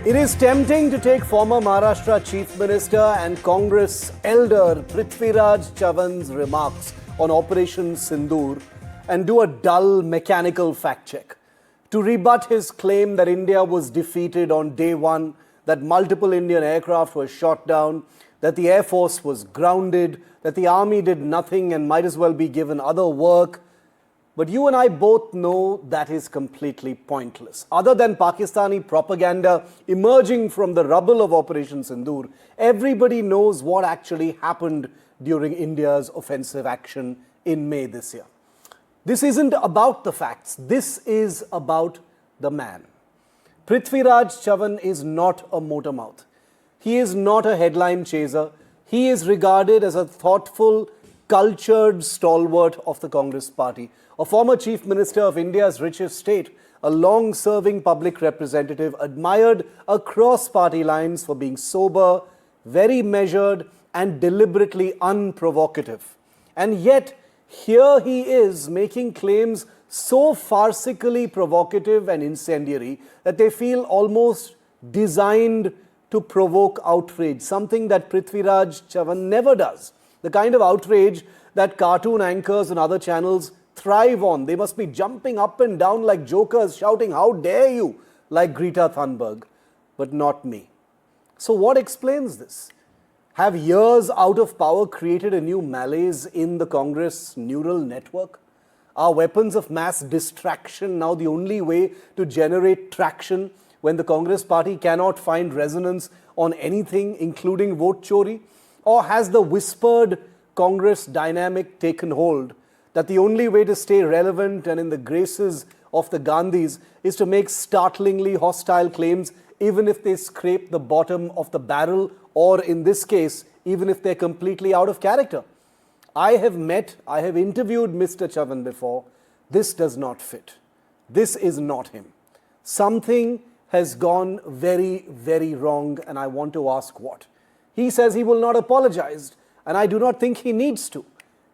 It is tempting to take former Maharashtra Chief Minister and Congress elder Prithviraj Chavan's remarks on Operation Sindoor and do a dull mechanical fact check to rebut his claim that India was defeated on day one, that multiple Indian aircraft were shot down, that the Air Force was grounded, that the army did nothing and might as well be given other work. But you and I both know that is completely pointless. Other than Pakistani propaganda emerging from the rubble of Operation Sindoor, everybody knows what actually happened during India's offensive action in May this year. This isn't about the facts. This is about the man. Prithviraj Chavan is not a motor mouth. He is not a headline chaser. He is regarded as a thoughtful, cultured stalwart of the Congress party, a former Chief Minister of India's richest state, a long-serving public representative, admired across party lines for being sober, very measured, and deliberately unprovocative. And yet, here he is making claims so farcically provocative and incendiary that they feel almost designed to provoke outrage, something that Prithviraj Chavan never does. The kind of outrage that cartoon anchors and other channels thrive on. They must be jumping up and down like jokers, shouting, "How dare you?" like Greta Thunberg, but not me. So what explains this? Have years out of power created a new malaise in the Congress neural network? Are weapons of mass distraction now the only way to generate traction when the Congress party cannot find resonance on anything, including vote chori? Or has the whispered Congress dynamic taken hold that the only way to stay relevant and in the graces of the Gandhis is to make startlingly hostile claims, even if they scrape the bottom of the barrel, or in this case, even if they're completely out of character? I have interviewed Mr. Chavan before. This does not fit. This is not him. Something has gone very, very wrong, and I want to ask what. He says he will not apologize, and I do not think he needs to.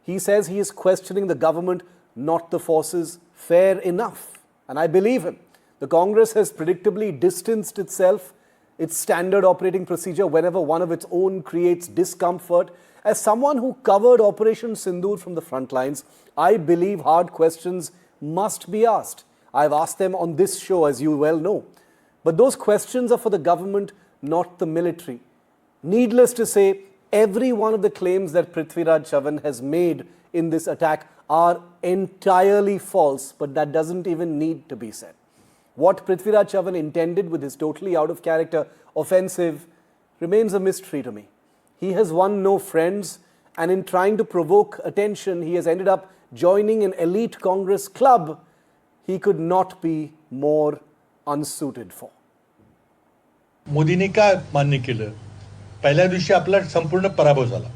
He says he is questioning the government, not the forces. Fair enough, and I believe him. The Congress has predictably distanced itself, its standard operating procedure, whenever one of its own creates discomfort. As someone who covered Operation Sindoor from the front lines, I believe hard questions must be asked. I've asked them on this show, as you well know. But those questions are for the government, not the military. Needless to say, every one of the claims that Prithviraj Chavan has made in this attack are entirely false, but that doesn't even need to be said. What Prithviraj Chavan intended with his totally out of character offensive remains a mystery to me. He has won no friends, and in trying to provoke attention, he has ended up joining an elite Congress club he could not be more unsuited for. मोदींनी काय मान्य केलं? पहिल्या दिवशी आपला संपूर्ण पराभव झाला.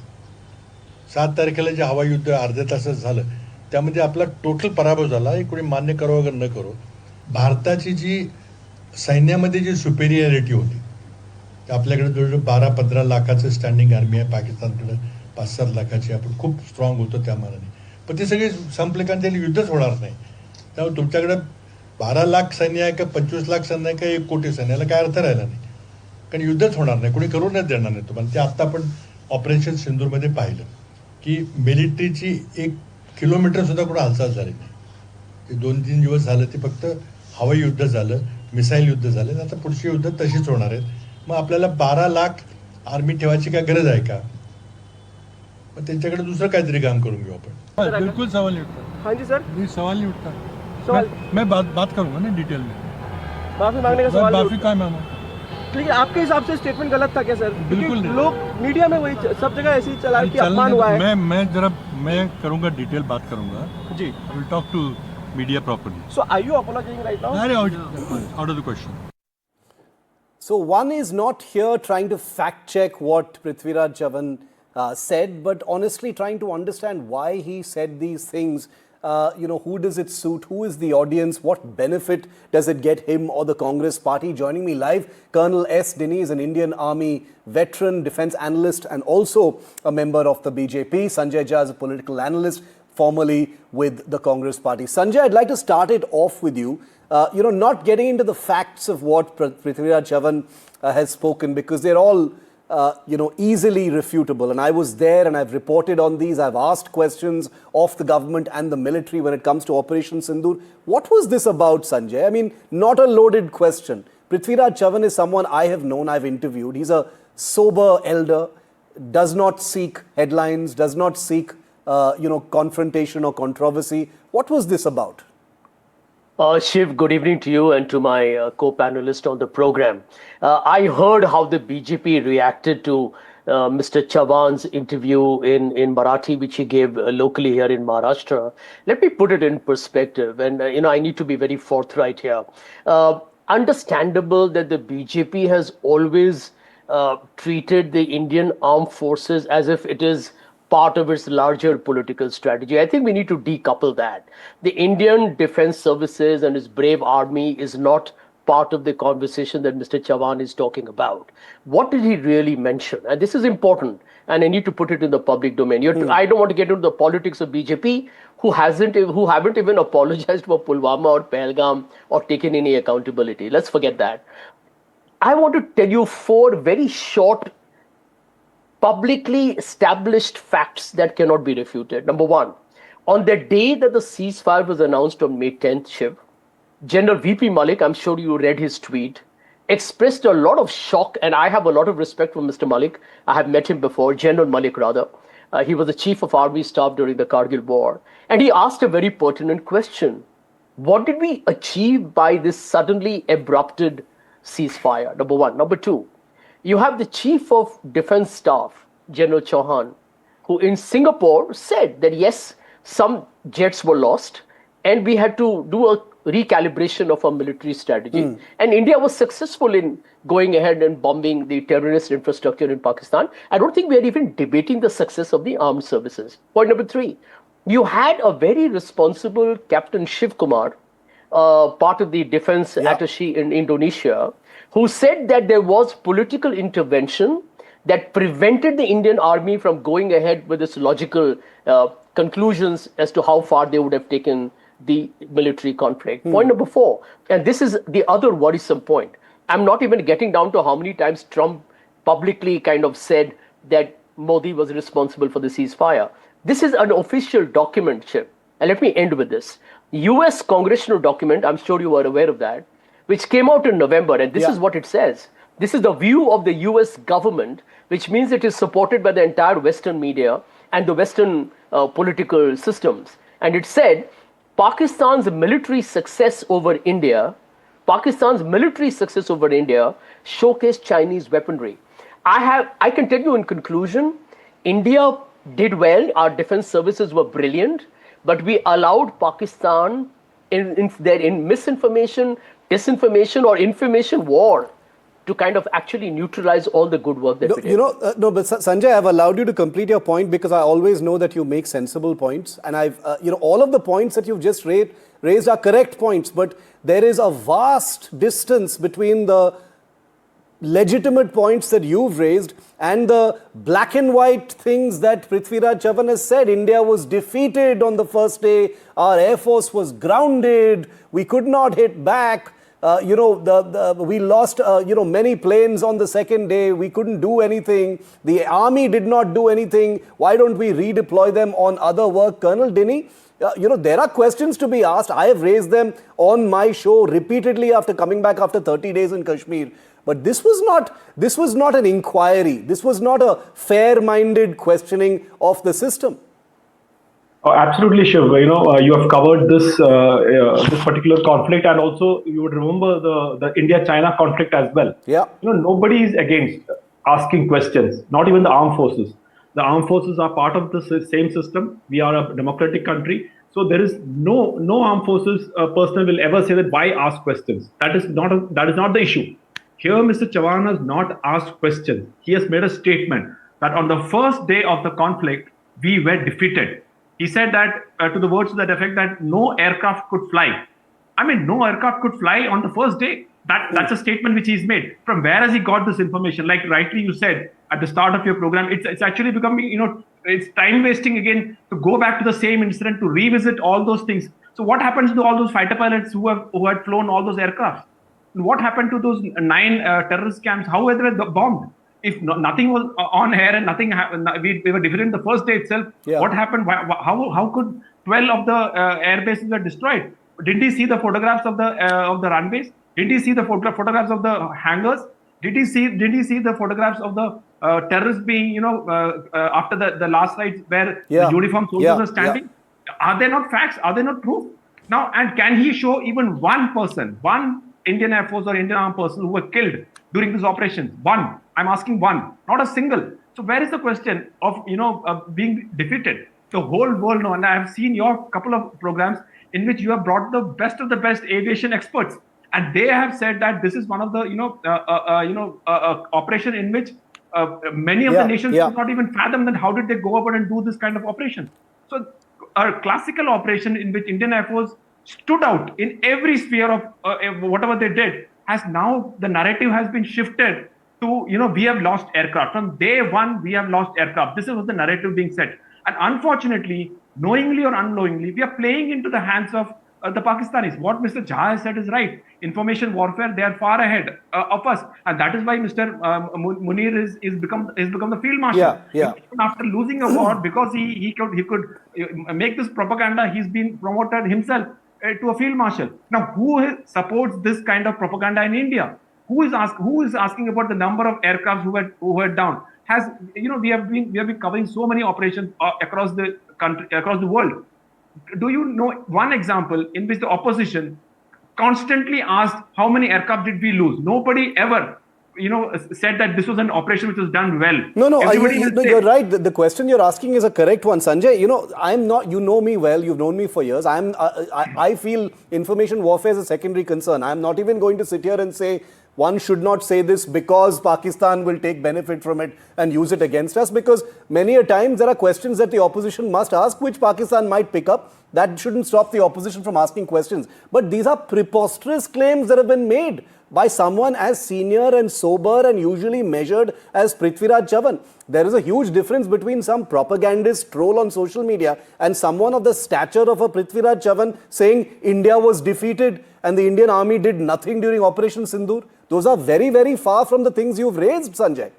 7 तारखेला जे हवाई युद्ध अर्ध्या तासात झालं त्यामध्ये आपला टोटल पराभव झाला. हे कोणी मान्य करो अगर न करो, भारताची जी सैन्यामध्ये जी सुपेरियरिटी होती, आपल्याकडे जवळजवळ 12-15 लाखाचं स्टँडिंग आर्मी आहे, पाकिस्तानकडे 5-7 लाखाची. आपण खूप स्ट्रॉंग होतो त्या मानाने, पण ते सगळे संपले कारण त्याला युद्धच होणार नाही. त्यामुळे तुमच्याकडे 12 लाख सैन्य आहे का 25 लाख सैन्य आहे का 1 कोटी सैन्याला काय अर्थ राहिला नाही, कारण युद्धच होणार नाही, कोणी करूनच देणार नाही तुम्हाला. ते आत्ता आपण ऑपरेशन सिंदूरमध्ये पाहिलं की मिलिटरीची 1 किलोमीटर सुद्धा कुठं हालचाल झाली नाही. ते 2-3 दिवस झालं ते फक्त हवाई युद्ध झालं, मिसाईल युद्ध झालं. आता पुढची युद्ध तशीच होणार आहेत. मग आपल्याला 12 लाख आर्मी ठेवायची काय गरज आहे का? मग त्यांच्याकडे दुसरं काहीतरी काम करून घेऊ आपण. बिल्कुल सवाल नहीं उठता. हाँ जी सर, नहीं सवाल नहीं उठता. सवाल मैं बात करूंगा ना डिटेल में. माफी मांगने का सवाल माफी का मांगो? लेकिन आपके हिसाब से स्टेटमेंट गलत था क्या सर? बिल्कुल क्योंकि लोग मीडिया में वही सब जगह ऐसे ही चला कि अपमान हुआ है. मैं करूंगा, डिटेल बात करूंगा जी. I will talk to media properly. So are you apologising right now? अरे out of the question. So one is not here trying to fact check what Prithviraj Chavan said, but honestly trying to understand why he said these things. Who does it suit? Who is the audience? What benefit does it get him or the Congress party? Joining me live, Colonel S. Dinny is an Indian Army veteran, defense analyst, and also a member of the BJP. Sanjay Jha is a political analyst, formerly with the Congress party. Sanjay, I'd like to start it off with you. not getting into the facts of what Prithviraj Chavan has spoken, because they're all, easily refutable. And I was there and I've reported on these. I've asked questions of the government and the military when it comes to Operation Sindoor. What was this about, Sanjay? I mean, not a loaded question. Prithviraj Chavan is someone I have known, I've interviewed. He's a sober elder, does not seek headlines, does not seek, confrontation or controversy. What was this about? Shiv, good evening to you and to my co-panelist on the program. I heard how the BJP reacted to Mr. Chavan's interview in Marathi, which he gave locally here in Maharashtra. Let me put it in perspective, and I need to be very forthright here. Understandable that the BJP has always treated the Indian armed forces as if it is part of its larger political strategy. I think we need to decouple that. The Indian Defense Services and its brave army is not part of the conversation that Mr. Chavan is talking about. What did he really mention? And this is important, and I need to put it in the public domain. I don't want to get into the politics of BJP, who haven't even apologized for Pulwama or Pahalgam or taken any accountability. Let's forget that. I want to tell you 4 very short, publicly established facts that cannot be refuted. Number 1, on the day that the ceasefire was announced on May 10th, Shiv, General VP Malik, I'm sure you read his tweet, expressed a lot of shock, and I have a lot of respect for Mr. Malik. I have met him before, General Malik rather. He was the chief of army staff during the Kargil war. And he asked a very pertinent question. What did we achieve by this suddenly abrupted ceasefire? Number 1. Number 2, you have the chief of defense staff, General Chauhan, who in Singapore said that yes, some jets were lost and we had to do a recalibration of our military strategy. And India was successful in going ahead and bombing the terrorist infrastructure in Pakistan. I don't think we are even debating the success of the armed services. Point number 3, you had a very responsible Captain Shiv Kumar, part of the defense attaché in Indonesia, who said that there was political intervention that prevented the Indian army from going ahead with its logical conclusions as to how far they would have taken the military conflict. Point number 4, and this is the other worrisome point. I'm not even getting down to how many times Trump publicly kind of said that Modi was responsible for the ceasefire. This is an official document, Shiv. And let me end with this. US congressional document, I'm sure you are aware of that, which came out in November, and this is what it says. This is the view of the US government, which means it is supported by the entire Western media and the Western political systems. And it said, Pakistan's military success over India showcased Chinese weaponry. I can tell you in conclusion, India did well, our defense services were brilliant, but we allowed Pakistan in misinformation, disinformation, or information war to kind of actually neutralize all the good work that we did. But Sanjay, I've allowed you to complete your point because I always know that you make sensible points. And all of the points that you've just raised are correct points, but there is a vast distance between the legitimate points that you've raised and the black and white things that Prithviraj Chavan has said. India was defeated on the first day. Our Air Force was grounded. We could not hit back. We lost, many planes on the second day. We couldn't do anything. The army did not do anything. Why don't we redeploy them on other work? Colonel Dinny, there are questions to be asked. I have raised them on my show repeatedly after coming back after 30 days in Kashmir. But this was not an inquiry. This was not a fair-minded questioning of the system. Absolutely, Shiv. You have covered this particular conflict, and also you would remember the India-China conflict as well. Yeah. Nobody is against asking questions. Not even the armed forces. The armed forces are part of the same system. We are a democratic country, so there is no armed forces person will ever say that why ask questions. That is not the issue. Here, Mr. Chavan has not asked questions. He has made a statement that on the first day of the conflict, we were defeated. He said that to the words to that effect that no aircraft could fly. I mean, no aircraft could fly on the first day. That's a statement which he's made. From where has he got this information? Like rightly you said at the start of your program, it's actually becoming, it's time wasting again to go back to the same incident, to revisit all those things. So what happens to all those fighter pilots who had flown all those aircrafts? What happened to those 9 terrorist camps? How were they bombed? If nothing was on air and nothing happened, we were defeated the first day itself. Yeah. What happened? How could 12 of the air bases were destroyed? Did he see the photographs of the runways? Did he see the photographs of the hangars? Did he see the photographs of the terrorists being, after the last raids where the uniformed soldiers are standing? Are they not facts? Are they not proof? Now, and can he show even one person, one Indian Air Force or Indian armed person who were killed during this operation? One. I'm asking one, not a single. So where is the question of being defeated? The whole world knows, and I have seen your couple of programs in which you have brought the best of the best aviation experts, and they have said that this is one of the operation in which many of the nations could not even fathom that how did they go about and do this kind of operation. So a classical operation in which Indian Air Force stood out in every sphere of whatever they did has now the narrative has been shifted to we have lost aircraft. From day one we have lost aircraft. This is what the narrative being said, and unfortunately, knowingly or unknowingly, we are playing into the hands of the Pakistanis. What Mr. Jha has said is right. Information warfare, they are far ahead of us, and that is why Mr. Munir is become the field marshal. Even after losing a war, because he could make this propaganda, he's been promoted himself to a field marshal. Now, who supports this kind of propaganda in India? Who is asking about the number of aircrafts who were down? We have been covering so many operations across the country, across the world. Do you know one example in which the opposition constantly asked how many aircraft did we lose? Nobody ever said that this was an operation which was done well. You're right. The question you're asking is a correct one, Sanjay. I'm not. You know me well. You've known me for years. I feel information warfare is a secondary concern. I'm not even going to sit here and say one should not say this because Pakistan will take benefit from it and use it against us, because many a times there are questions that the opposition must ask which Pakistan might pick up. That shouldn't stop the opposition from asking questions. But these are preposterous claims that have been made by someone as senior and sober and usually measured as Prithviraj Chavan. There is a huge difference between some propagandist troll on social media and someone of the stature of a Prithviraj Chavan saying India was defeated and the Indian army did nothing during Operation Sindoor. Those are very, very far from the things you've raised, Sanjay.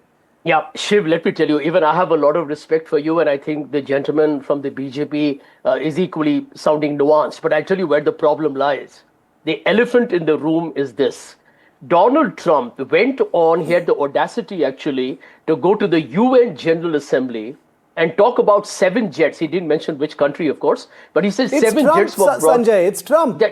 Yeah, Shiv, let me tell you, even I have a lot of respect for you, and I think the gentleman from the BJP is equally sounding nuanced. But I'll tell you where the problem lies. The elephant in the room is this. Donald Trump went on, he had the audacity actually to go to the UN General Assembly and talk about 7 jets. He didn't mention which country, of course, but he said it's 7 Trump, jets were brought. Sanjay, it's Trump.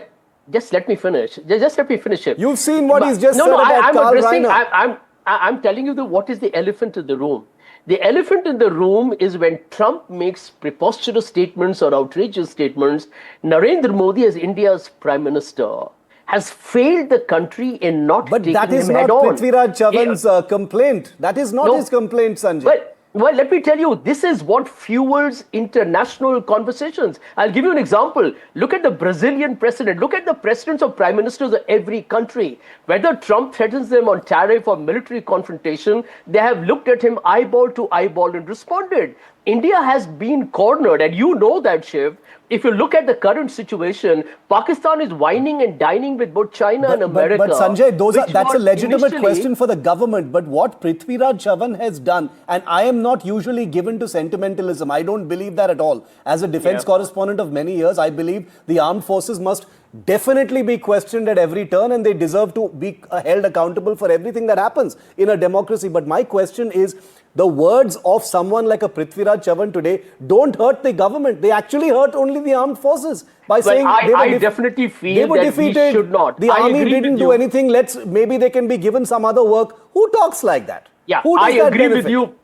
Just let me finish. Just let me finish it. You've seen what he's just said about Carl Reiner. I'm telling you what is the elephant in the room. The elephant in the room is when Trump makes preposterous statements or outrageous statements. Narendra Modi, as India's Prime Minister, has failed the country in not taking him head on. But that is not Prithviraj Chavan's complaint. That is not his complaint, Sanjay. Well, let me tell you, this is what fuels international conversations. I'll give you an example. Look at the Brazilian president. Look at the presidents or prime ministers of every country. Whether Trump threatens them on tariff or military confrontation, they have looked at him eyeball to eyeball and responded. India has been cornered, and you know that, Shiv. If you look at the current situation, Pakistan is whining and dining with both China and America. But Sanjay, that's a legitimate question for the government. But what Prithviraj Chavan has done, and I am not usually given to sentimentalism. I don't believe that at all. As a defense correspondent of many years, I believe the armed forces must definitely be questioned at every turn, and they deserve to be held accountable for everything that happens in a democracy. But my question is, the words of someone like a Prithviraj Chavan today don't hurt the government. They actually hurt only the armed forces by saying I definitely feel they were that defeated. We should not. The army didn't do anything. Maybe they can be given some other work. Who talks like that? Yeah, Who does I agree with you.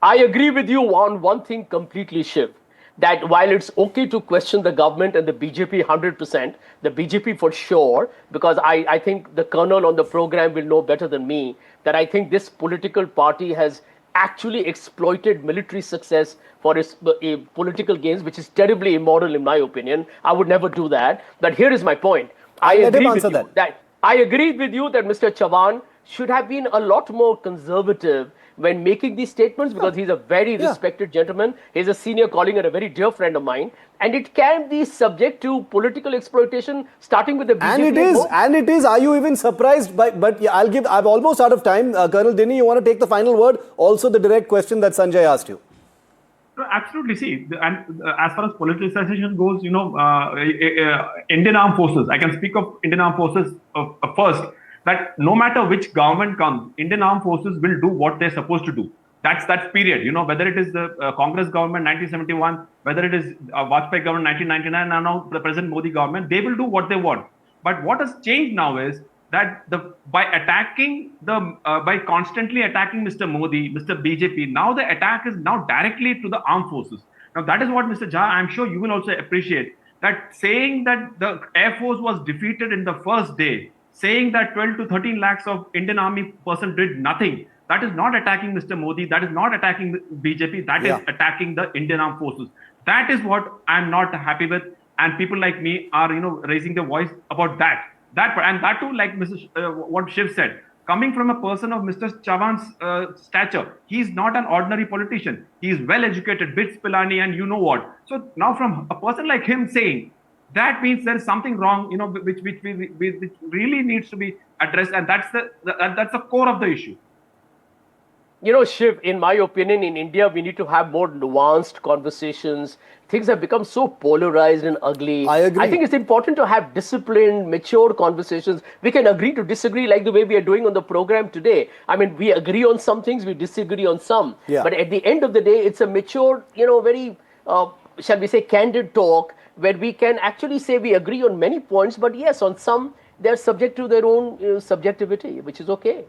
I agree with you on one thing completely, Shiv. That while it's okay to question the government and the BJP 100%, the BJP for sure, because I think the colonel on the program will know better than me, that I think this political party has actually exploited military success for its political gains, which is terribly immoral in my opinion. I would never do that. But here is my point. I agree with you that Mr. Chavan should have been a lot more conservative when making these statements, because he's a very respected gentleman. He's a senior colleague and a very dear friend of mine. And it can be subject to political exploitation, starting with the BJP. And it is. Are you even surprised? But yeah, I'm almost out of time. Colonel Dini, you want to take the final word? Also the direct question that Sanjay asked you. Absolutely. See, and as far as politicization goes, Indian Armed Forces, I can speak of Indian Armed Forces first, that no matter which government comes, Indian Armed Forces will do what they're supposed to do. That's period. Whether it is the Congress government 1971, whether it is Vajpayee government 1999, and now the present Modi government, they will do what they want. But what has changed now is that by constantly attacking Mr. Modi, Mr. BJP, now the attack is now directly to the armed forces. Now that is what Mr. Jha, I'm sure you will also appreciate, that saying that the Air Force was defeated in the first day, saying that 12 to 13 lakhs of Indian Army person did nothing, that is not attacking Mr. Modi, that is not attacking the BJP, that is attacking the Indian Armed Forces. That is what I'm not happy with, and people like me are, raising their voice about that. And that too, like what Shiv said, coming from a person of Mr. Chavan's stature, he's not an ordinary politician. He is well educated, bits Pilani, and you know what. So now from a person like him saying, that means there is something wrong, which really needs to be addressed, and that's the core of the issue. Shiv, in my opinion, in India, we need to have more nuanced conversations. Things have become so polarized and ugly. I agree. I think it's important to have disciplined, mature conversations. We can agree to disagree like the way we are doing on the program today. I mean, we agree on some things, we disagree on some. Yeah. But at the end of the day, it's a mature, very, shall we say, candid talk where we can actually say we agree on many points. But yes, on some, they're subject to their own subjectivity, which is okay.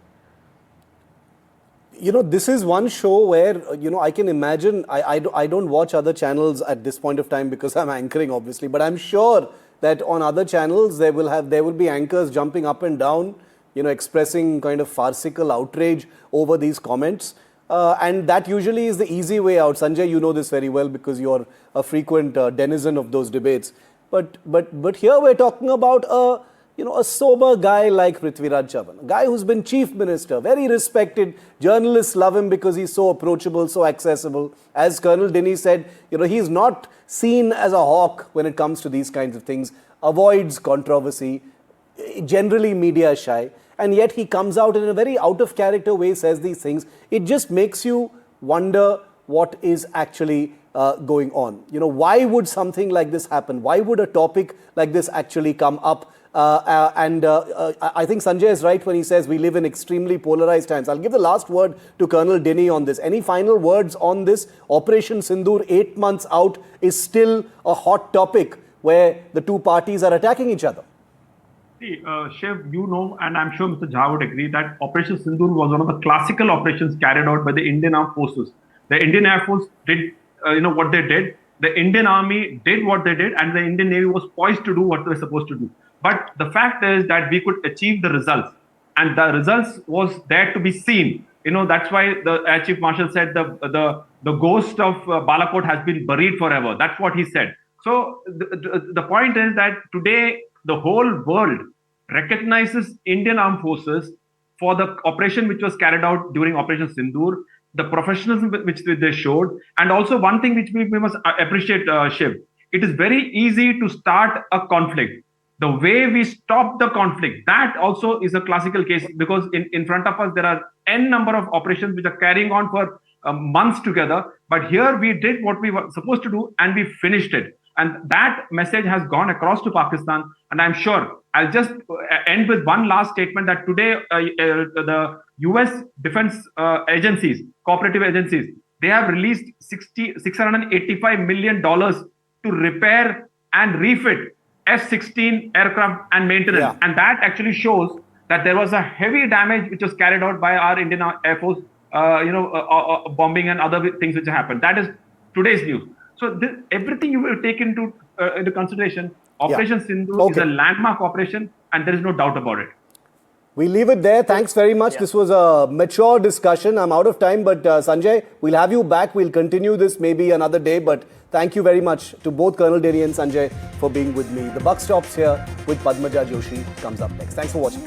This is one show where, I can imagine, I don't watch other channels at this point of time because I'm anchoring, obviously, but I'm sure that on other channels, there will be anchors jumping up and down, expressing kind of farcical outrage over these comments. And that usually is the easy way out. Sanjay, you know this very well because you're a frequent denizen of those debates. But here we're talking about a sober guy like Prithviraj Chavan, a guy who's been chief minister, very respected. Journalists love him because he's so approachable, so accessible. As Colonel Dini said, he's not seen as a hawk when it comes to these kinds of things, avoids controversy, generally media shy, and yet he comes out in a very out of character way, says these things. It just makes you wonder what is actually going on. Why would something like this happen? Why would a topic like this actually come up? I think Sanjay is right when he says we live in extremely polarized times. I'll give the last word to Colonel Dini on this. Any final words on this? Operation Sindoor, 8 months out, is still a hot topic where the two parties are attacking each other. See, Shiv, and I'm sure Mr. Jha would agree, that Operation Sindoor was one of the classical operations carried out by the Indian Armed Forces. The Indian Air Force did, what they did. The Indian Army did what they did, and the Indian Navy was poised to do what they were supposed to do. But the fact is that we could achieve the results, and the results was there to be seen. That's why the Air Chief Marshal said the ghost of Balakot has been buried forever. That's what he said. So the point is that today the whole world recognizes Indian Armed Forces for the operation which was carried out during Operation Sindoor, the professionalism which they showed, and also one thing which we must appreciate, Shiv. It is very easy to start a conflict. The way we stop the conflict, that also is a classical case, because in front of us, there are n number of operations which are carrying on for months together. But here we did what we were supposed to do and we finished it. And that message has gone across to Pakistan. And I'm sure, I'll just end with one last statement, that today the US defense agencies, cooperative agencies, they have released $685 million to repair and refit F-16 aircraft and maintenance. Yeah. And that actually shows that there was a heavy damage which was carried out by our Indian Air Force, bombing and other things which happened. That is today's news. So everything you will take into consideration, Operation Sindoor is a landmark operation, and there is no doubt about it. We leave it there. Thanks very much. This was a mature discussion. I'm out of time, but Sanjay, we'll have you back. We'll continue this maybe another day, but thank you very much to both Colonel Dini and Sanjay for being with me. The buck stops here with Padmaja Joshi. Comes up next. Thanks for watching.